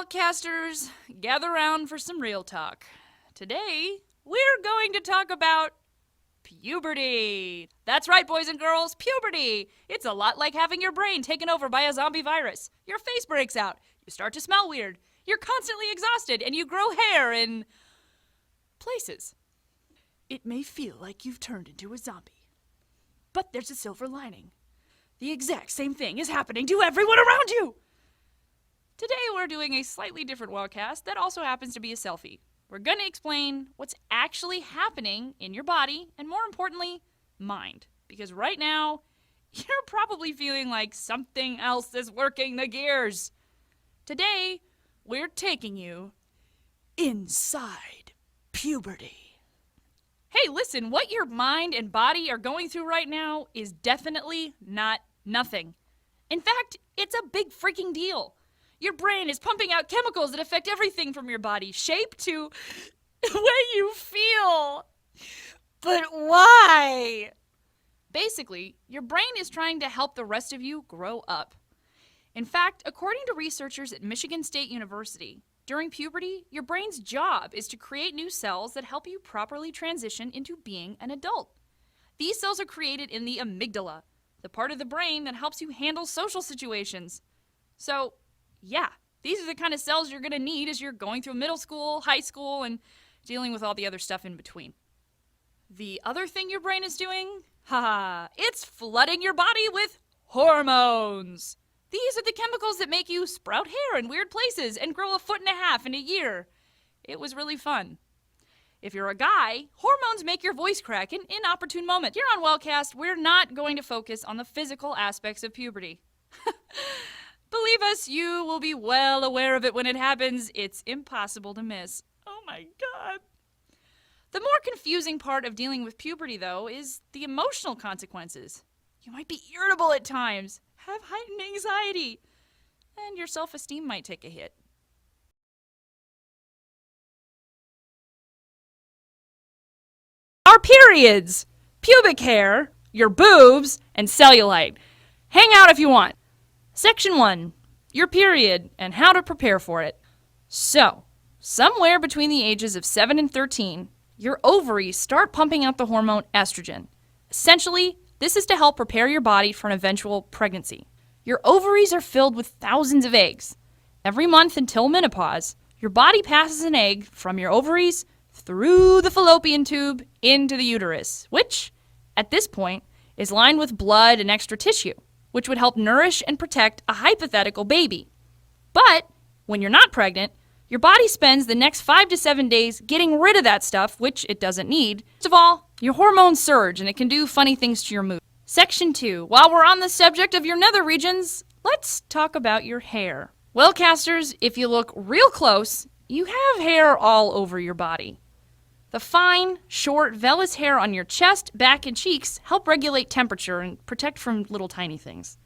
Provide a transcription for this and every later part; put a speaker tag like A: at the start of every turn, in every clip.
A: Wellcasters, gather round for some real talk. Today, we're going to talk about puberty. That's right, boys and girls, puberty. It's a lot like having your brain taken over by a zombie virus. Your face breaks out, you start to smell weird, you're constantly exhausted, and you grow hair in places. It may feel like you've turned into a zombie, but there's a silver lining. The exact same thing is happening to everyone around you. Today we're doing a slightly different wellcast that also happens to be a selfie. We're going to explain what's actually happening in your body and, more importantly, mind. Because right now, you're probably feeling like something else is working the gears. Today, we're taking you inside puberty. Hey, listen, what your mind and body are going through right now is definitely not nothing. In fact, it's a big freaking deal. Your brain is pumping out chemicals that affect everything from your body shape to the way you feel. But why? Basically, your brain is trying to help the rest of you grow up. In fact, according to researchers at Michigan State University, during puberty, your brain's job is to create new cells that help you properly transition into being an adult. These cells are created in the amygdala, the part of the brain that helps you handle social situations. So, yeah, these are the kind of cells you're going to need as you're going through middle school, high school, and dealing with all the other stuff in between. The other thing your brain is doing? It's flooding your body with hormones. These are the chemicals that make you sprout hair in weird places and grow 1.5 feet in a year. It was really fun. If you're a guy, hormones make your voice crack in inopportune moments. Here on Wellcast, we're not going to focus on the physical aspects of puberty. Believe us, you will be well aware of it when it happens. It's impossible to miss. Oh my God. The more confusing part of dealing with puberty, though, is the emotional consequences. You might be irritable at times, have heightened anxiety, and your self-esteem might take a hit. Our periods, pubic hair, your boobs, and cellulite. Hang out if you want. Section 1, your period and how to prepare for it. So, somewhere between the ages of 7 and 13, your ovaries start pumping out the hormone estrogen. Essentially, this is to help prepare your body for an eventual pregnancy. Your ovaries are filled with thousands of eggs. Every month until menopause, your body passes an egg from your ovaries through the fallopian tube into the uterus, which, at this point, is lined with blood and extra tissue, which would help nourish and protect a hypothetical baby. But when you're not pregnant, your body spends the next 5 to 7 days getting rid of that stuff, which it doesn't need. First of all, your hormones surge and it can do funny things to your mood. Section 2, while we're on the subject of your nether regions, let's talk about your hair. Wellcasters, if you look real close, you have hair all over your body. The fine, short, vellus hair on your chest, back, and cheeks help regulate temperature and protect from little tiny things.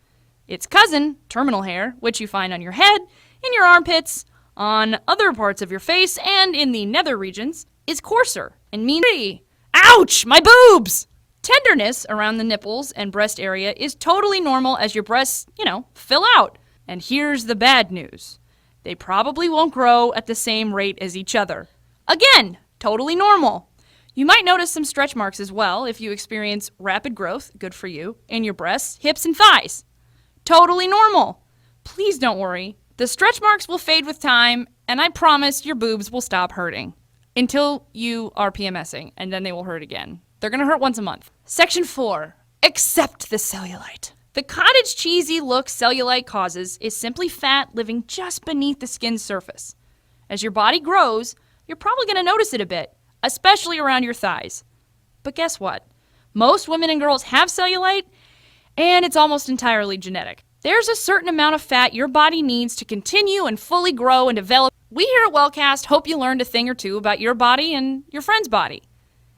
A: Its cousin, terminal hair, which you find on your head, in your armpits, on other parts of your face, and in the nether regions, is coarser and meaner. Ouch! My boobs! Tenderness around the nipples and breast area is totally normal as your breasts, fill out. And here's the bad news. They probably won't grow at the same rate as each other. Again, totally normal. You might notice some stretch marks as well if you experience rapid growth, good for you, in your breasts, hips, and thighs. Totally normal. Please don't worry. The stretch marks will fade with time, and I promise your boobs will stop hurting. Until you are PMSing, and then they will hurt again. They're going to hurt once a month. Section 4, accept the cellulite. The cottage cheesy look cellulite causes is simply fat living just beneath the skin's surface. As your body grows, you're probably going to notice it a bit, especially around your thighs. But guess what? Most women and girls have cellulite, and it's almost entirely genetic. There's a certain amount of fat your body needs to continue and fully grow and develop. We here at Wellcast hope you learned a thing or two about your body and your friend's body.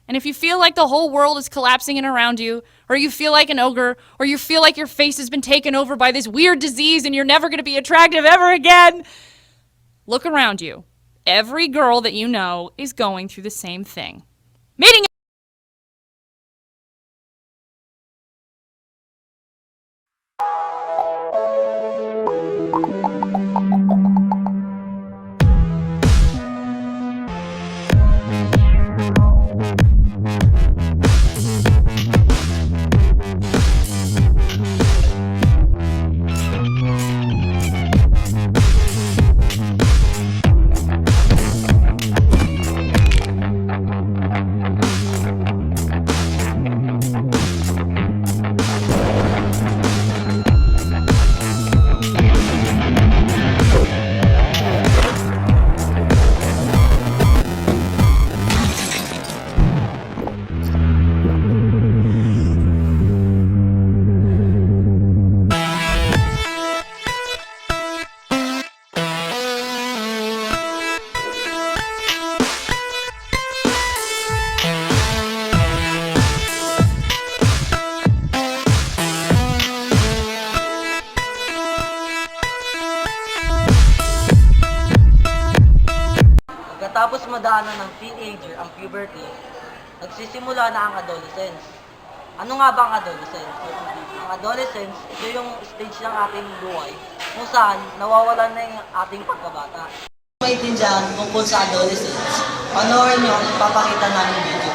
A: And if you feel like the whole world is collapsing in around you, or you feel like an ogre, or you feel like your face has been taken over by this weird disease and you're never going to be attractive ever again, look around you. Every girl that you know is going through the same thing. Meeting
B: madaanan ng teenager ang puberty, nagsisimula na ang adolescence. Ano nga ba ang adolescence? Ang adolescence, ito yung stage ng ating buhay kung saan nawawalan na yung ating pagkabata. Maintindihan tungkol sa adolescence, panoorin nyo ang ipapakita namin video.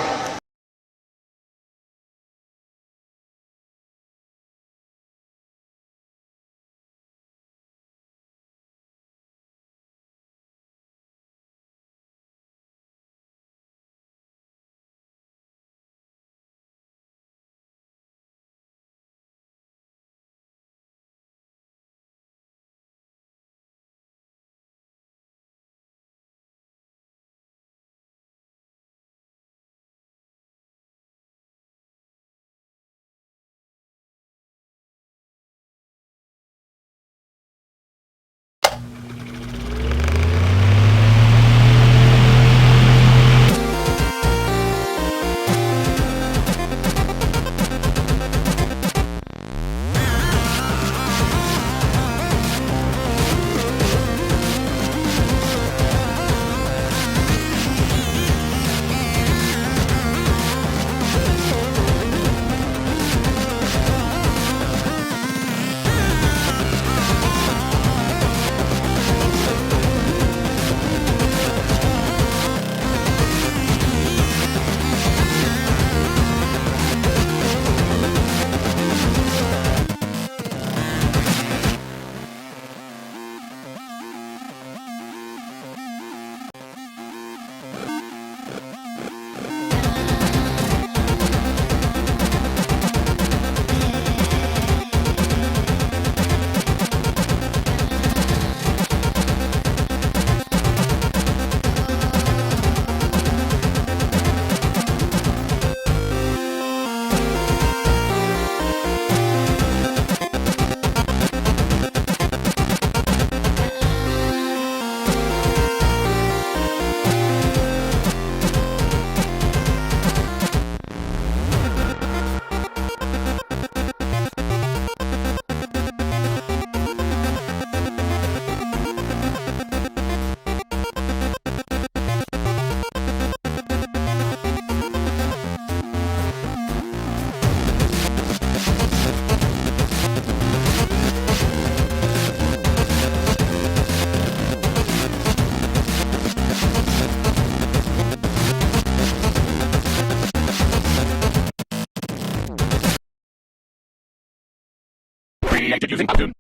C: Created using Powtoon.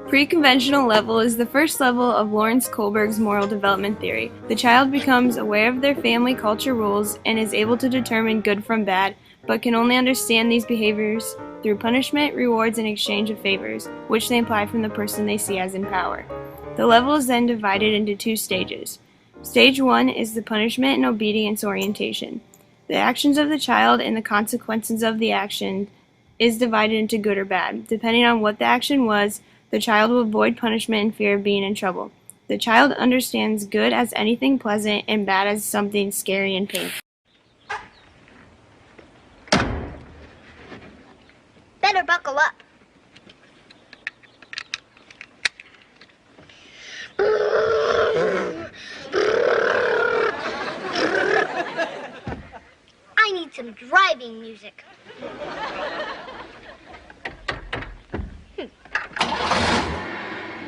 D: Pre-conventional level is the first level of Lawrence Kohlberg's moral development theory. The child becomes aware of their family culture rules and is able to determine good from bad, but can only understand these behaviors through punishment, rewards, and exchange of favors, which they imply from the person they see as in power. The level is then divided into two stages. Stage 1 is the punishment and obedience orientation. The actions of the child and the consequences of the action is divided into good or bad. Depending on what the action was, the child will avoid punishment in fear of being in trouble. The child understands good as anything pleasant and bad as something scary and painful.
E: Better buckle up. I need some driving music.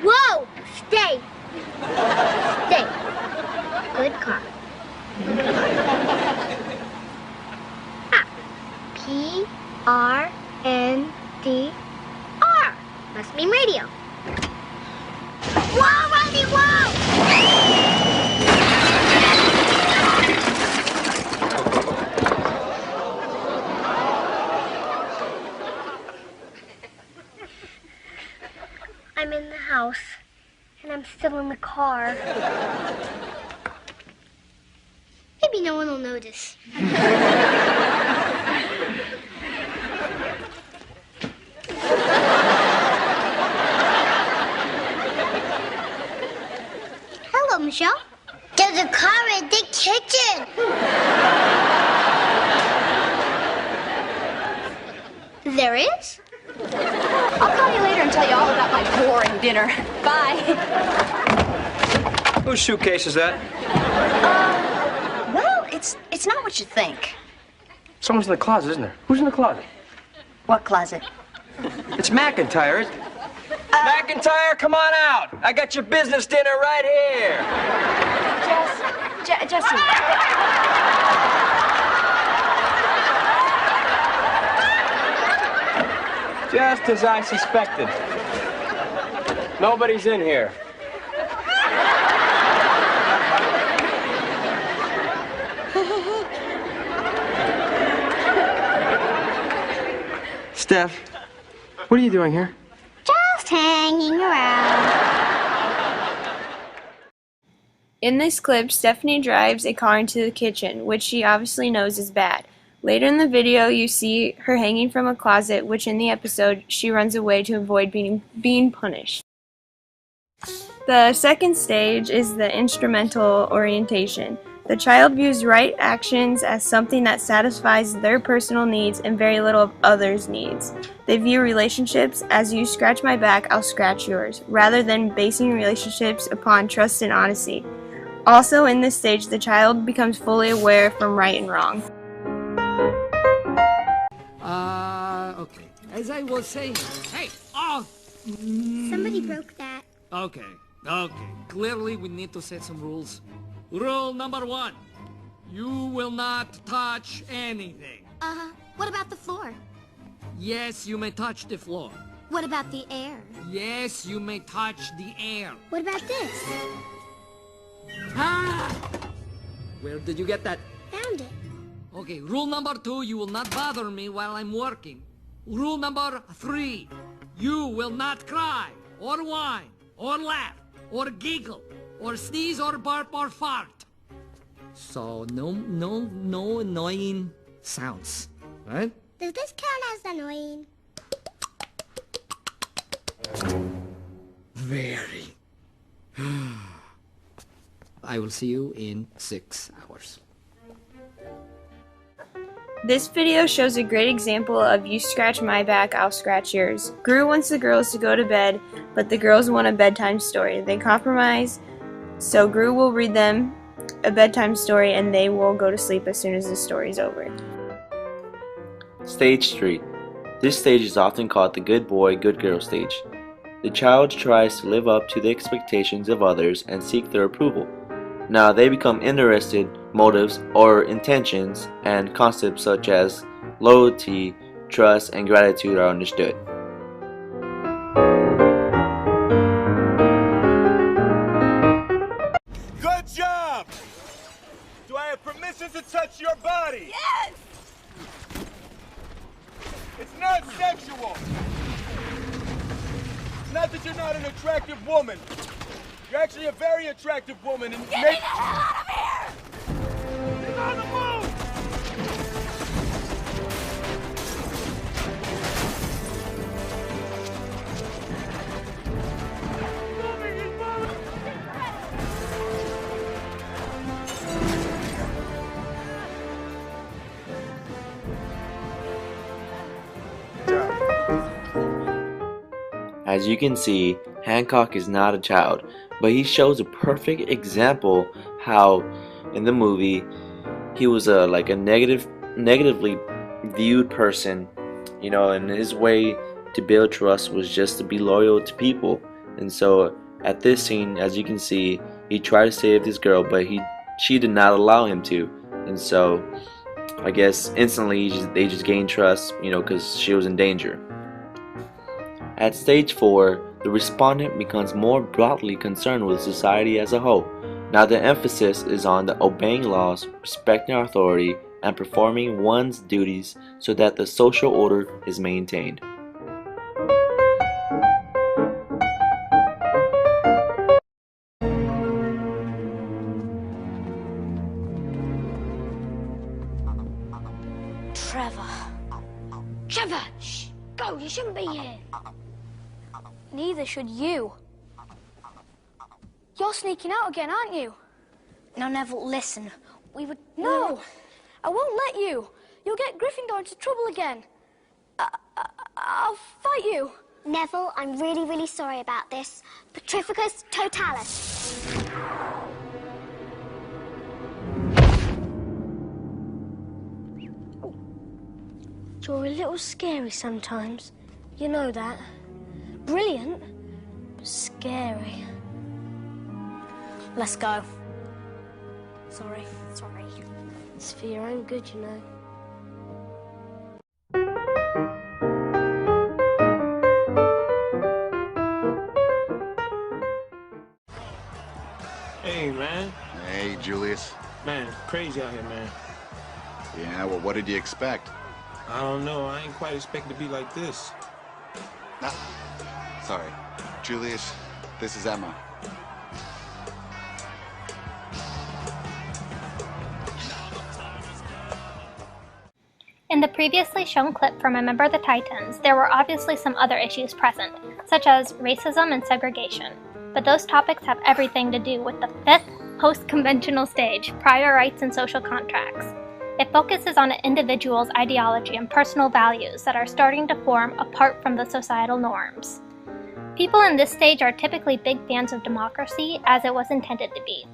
E: Whoa! Stay! Stay. Good car. Ah. P-R-N-D-R. Must mean radio. Whoa, Rodney, whoa! I'm in the house, and I'm still in the car. Maybe no one will notice. Hello, Michelle. There's a car in the kitchen. There is?
F: I'll call you later and tell you all about my boring dinner. Bye.
G: Whose suitcase is that?
F: Well, it's not what you think.
G: Someone's in the closet, isn't there? Who's in the closet?
F: What closet?
G: It's McIntyre, isn't it? McIntyre, come on out. I got your business dinner right here.
F: Jesse.
G: Just as I suspected. Nobody's in here. Steph, what are you doing here?
E: Just hanging around.
D: In this clip, Stephanie drives a car into the kitchen, which she obviously knows is bad. Later in the video, you see her hanging from a closet, which in the episode, she runs away to avoid being punished. The second stage is the instrumental orientation. The child views right actions as something that satisfies their personal needs and very little of others' needs. They view relationships as you scratch my back, I'll scratch yours, rather than basing relationships upon trust and honesty. Also, in this stage, the child becomes fully aware from right and wrong.
H: Okay. As I was saying, hey,
E: Somebody broke that.
H: Okay. Clearly, we need to set some rules. Rule number 1. You will not touch anything.
E: What about the floor?
H: Yes, you may touch the floor.
E: What about the air?
H: Yes, you may touch the air.
E: What about this?
H: Ah! Where did you get that?
E: Found it.
H: Okay, rule number 2, you will not bother me while I'm working. Rule number 3, you will not cry, or whine, or laugh, or giggle, or sneeze, or burp, or fart. So, no annoying sounds, right?
E: Does this count as annoying?
H: Very. I will see you in 6 hours.
D: This video shows a great example of you scratch my back, I'll scratch yours. Gru wants the girls to go to bed, but the girls want a bedtime story. They compromise, so Gru will read them a bedtime story and they will go to sleep as soon as the story's over.
I: Stage 3. This stage is often called the good boy, good girl stage. The child tries to live up to the expectations of others and seek their approval. Now they become interested motives or intentions, and concepts such as loyalty, trust, and gratitude are understood.
J: Good job! Do I have permission to touch your body?
F: Yes!
J: It's not sexual. It's not that you're not an attractive woman. You're actually a very attractive woman, and
F: Get me the hell out of here!
J: He's on the move!
I: As you can see, Hancock is not a child, but he shows a perfect example how in the movie he was a negatively viewed person, and his way to build trust was just to be loyal to people. And so at this scene, as you can see, he tried to save this girl, but she did not allow him to. And so I guess instantly they just gained trust, because she was in danger. At stage 4, the respondent becomes more broadly concerned with society as a whole. Now the emphasis is on the obeying laws, respecting authority, and performing one's duties so that the social order is maintained.
E: Trevor! Shh! Go! You shouldn't be here. Neither should you. You're sneaking out again, aren't you? Now, Neville, listen. No! I won't let you. You'll get Gryffindor into trouble again. I'll fight you.
K: Neville, I'm really sorry about this. Petrificus totalis.
E: You're a little scary sometimes. You know that. Brilliant, but scary. Let's go. Sorry. It's for your own good, you know.
L: Hey, man.
M: Hey, Julius.
L: Man, crazy out here, man.
M: Yeah, well, what did you expect?
L: I don't know. I ain't quite expect to be like this.
M: Ah, sorry. Julius, this is Emma.
N: In the previously shown clip from A Member of the Titans, there were obviously some other issues present, such as racism and segregation. But those topics have everything to do with the fifth post-conventional stage, prior rights and social contracts. It focuses on an individual's ideology and personal values that are starting to form apart from the societal norms. People in this stage are typically big fans of democracy, as it was intended to be.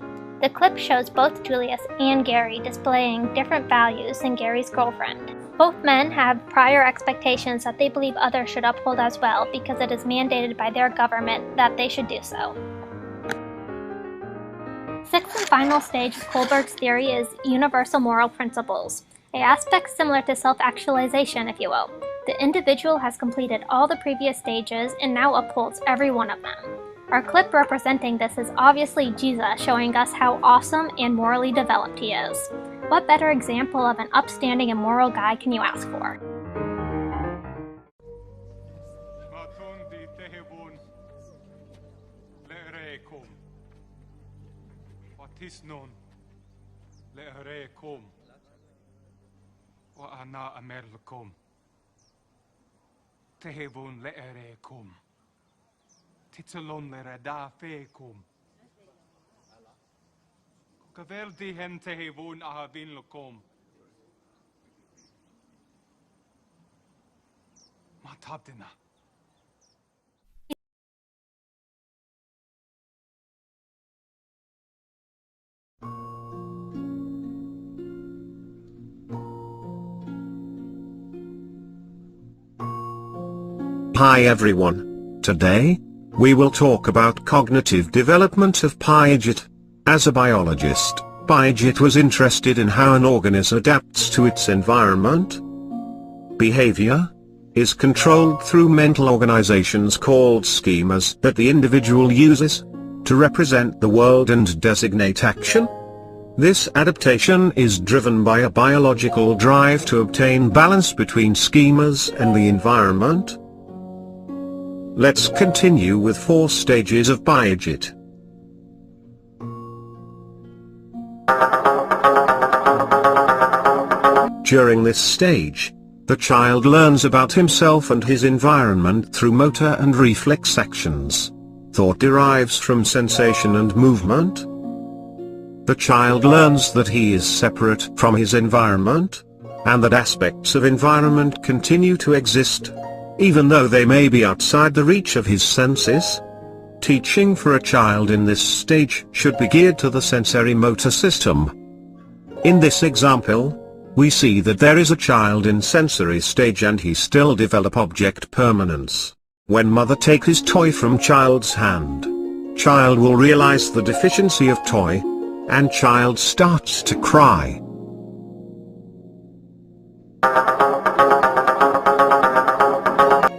N: The clip shows both Julius and Gary displaying different values than Gary's girlfriend. Both men have prior expectations that they believe others should uphold as well because it is mandated by their government that they should do so. Sixth and final stage of Kohlberg's theory is universal moral principles, an aspect similar to self-actualization, if you will. The individual has completed all the previous stages and now upholds every one of them. Our clip representing this is obviously Jesus showing us how awesome and morally developed he is. What better example of an upstanding and moral guy can you ask for?
O: Titulon lerada fecum. Kaverdi hen tehevun ahavin locum. Matabdina.
P: Hi everyone. Today, we will talk about cognitive development of Piaget. As a biologist, Piaget was interested in how an organism adapts to its environment. Behavior is controlled through mental organizations called schemas that the individual uses to represent the world and designate action. This adaptation is driven by a biological drive to obtain balance between schemas and the environment. Let's continue with 4 stages of Piaget. During this stage, the child learns about himself and his environment through motor and reflex actions. Thought derives from sensation and movement. The child learns that he is separate from his environment, and that aspects of environment continue to exist, even though they may be outside the reach of his senses. Teaching for a child in this stage should be geared to the sensory motor system. In this example, we see that there is a child in sensory stage and he still develop object permanence. When mother take his toy from child's hand, child will realize the deficiency of toy, and child starts to cry.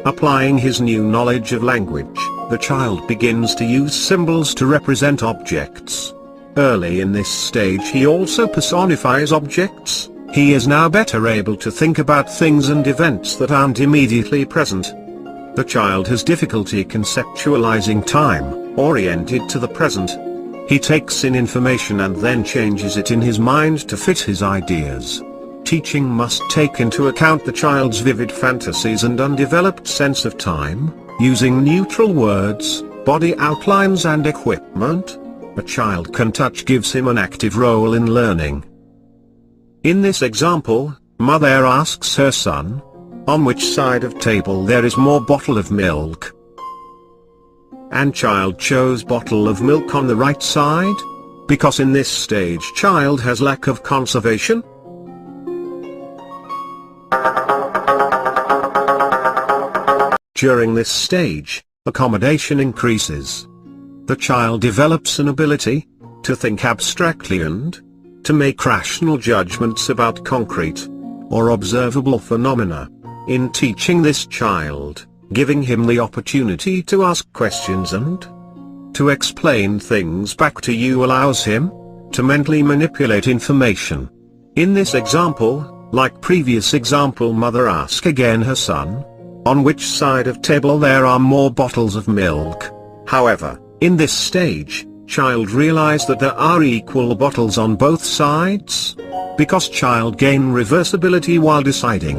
P: Applying his new knowledge of language, the child begins to use symbols to represent objects. Early in this stage he also personifies objects. He is now better able to think about things and events that aren't immediately present. The child has difficulty conceptualizing time, oriented to the present. He takes in information and then changes it in his mind to fit his ideas. Teaching must take into account the child's vivid fantasies and undeveloped sense of time, using neutral words, body outlines and equipment. A child can touch gives him an active role in learning. In this example, mother asks her son, on which side of table there is more bottle of milk. And child chose bottle of milk on the right side, because in this stage child has lack of conservation. During this stage, accommodation increases. The child develops an ability to think abstractly and to make rational judgments about concrete or observable phenomena. In teaching this child, giving him the opportunity to ask questions and to explain things back to you allows him to mentally manipulate information. In this example, like previous example, mother asks again her son, on which side of table there are more bottles of milk. However, in this stage, child realize that there are equal bottles on both sides, because child gain reversibility while deciding.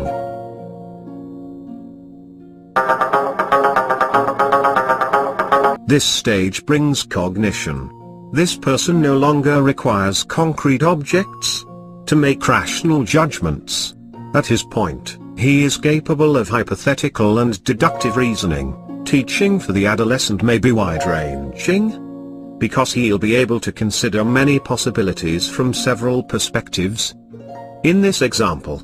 P: This stage brings cognition. This person no longer requires concrete objects to make rational judgments. At his point, he is capable of hypothetical and deductive reasoning. Teaching for the adolescent may be wide-ranging, because he'll be able to consider many possibilities from several perspectives. In this example,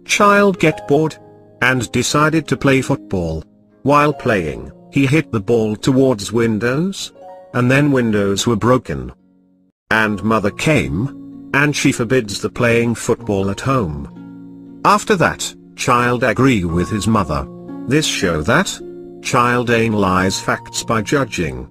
P: child get bored and decided to play football. While playing, he hit the ball towards windows, and then windows were broken. And mother came, and she forbids the playing football at home. After that, child agree with his mother. This show that child analyze facts by judging.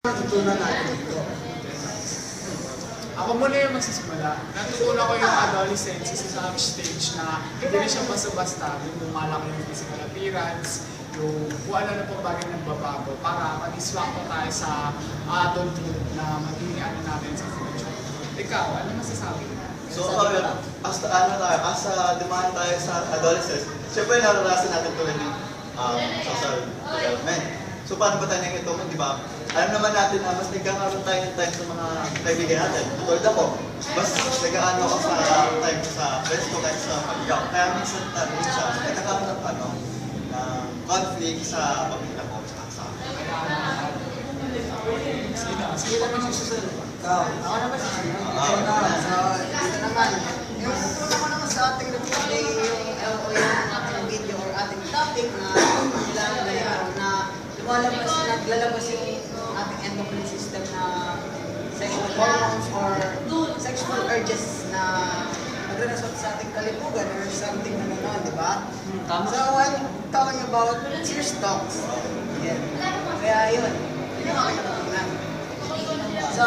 Q: Natutunan natin dito. Ako muna yung magsisimula. Natutunan ko yung adolescence sa isang stage na hindi na siya basta-basta. Yung lumalaki yung physical appearance, yung kung ano na pong bagay nagbabago para mag-swak po tayo sa adulthood na magiging ano natin sa future. Ikaw, ano masasabi mo?
R: So, as dumaan tayo sa adolescence, siyempre naranasan natin tulad yung social development. So, paano ba tayo nakikita di ba? Alam naman natin na mas nagkakaroon tayo ng time sa mga kaibigan natin. Tulad ako, mas nag-aano ako sa time ko sa friends ko kahit sa pag-iyak. Kaya minsan nagkakaroon ng conflict sa pamilya ko sa
Q: Sige naman siya susunod.
S: Ako naman sa dito naman. Yung natutunan ko naman sa ating nag-play yung ating video or ating topic na kailangan na naglalabas yung ating endocrine system na sexual hormones or sexual urges na nagre-result sa ating kalipugan or something na gano'n, di ba? So, I'm talking about seer stocks. Yeah. Kaya yun yung aking natutunan. So,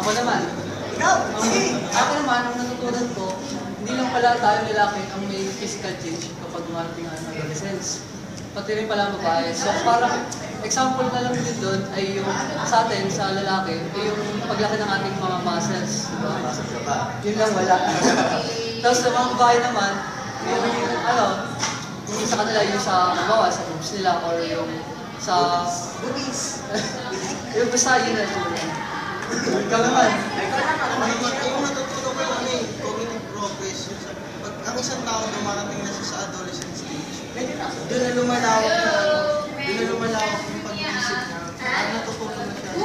B: Ako naman.
S: Ikaw? Sige.
B: Ako naman, ang natutunan ko, hindi lang pala tayo lalaki ang may physical change kapag dumarating ang adolescence. Pati rin pala babae. So parang example na lang din doon ay yung sa atin, sa lalaki, ay yung paglaki ng ating mga muscles. Diba? Yun lang wala. Tapos sa mga babae naman, yung sa kanila yung sa sa boobs nila or yung sa
S: boobies.
B: yung basta yun na yun. Ikaw naman.
R: Yung natutunan ko cognitive progress. Pag ang isang tao dumarating na siya sa adolescent stage, doon na lumalawak yung pag-iisip niya. Ang natutunan na siya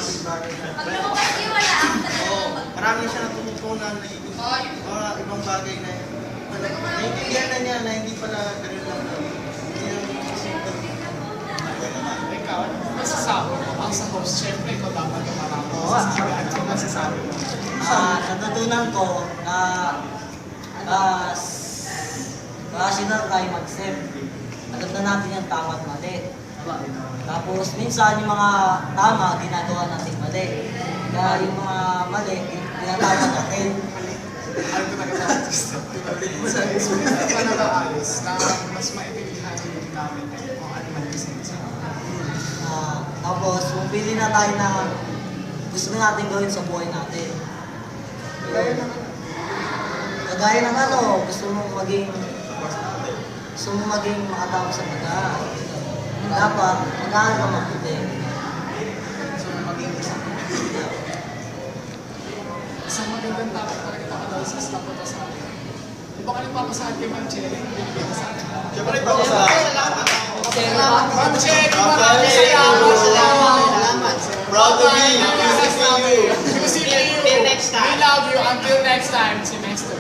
R: sa bagay-bagay na. Marami siya natutunan na mga ibang bagay na naiintindihan na niya na hindi pala ganun lang.
Q: Ikaw, ano masasabi mo? Ang sa host, syempre, ikaw dapat yung marami. Ano masasabi mo?
B: Natutunan ko na rational tayo mag-step. Alam na natin yung tama at mali. Tapos minsan yung mga tama, ginagawa natin mali. Kaya yung mga mali, ginagawa natin.
Q: Ano ko nagkakagusto? Sa experience na nag-aalis na mas maintindihan namin kung ano man yung sensa.
B: Tapos, pumili na tayo na gusto natin gawin sa buhay natin. Kagaya ng gusto mo maging makatao sa pag-aaral. Dapat, mag-aaral ka mabuti.
Q: Gusto mo maging isang magandang topic talaga ito adolescence na punta sa atin. Di ba ka nagpapasahan kay Ma'am Cherry? Binibigyan ka sa atin.
R: Siyempre, papasahan.
Q: Ma'am Cherry, maraming salamat.
R: Proud to be
Q: you. See you next time. We love you until next time, semester.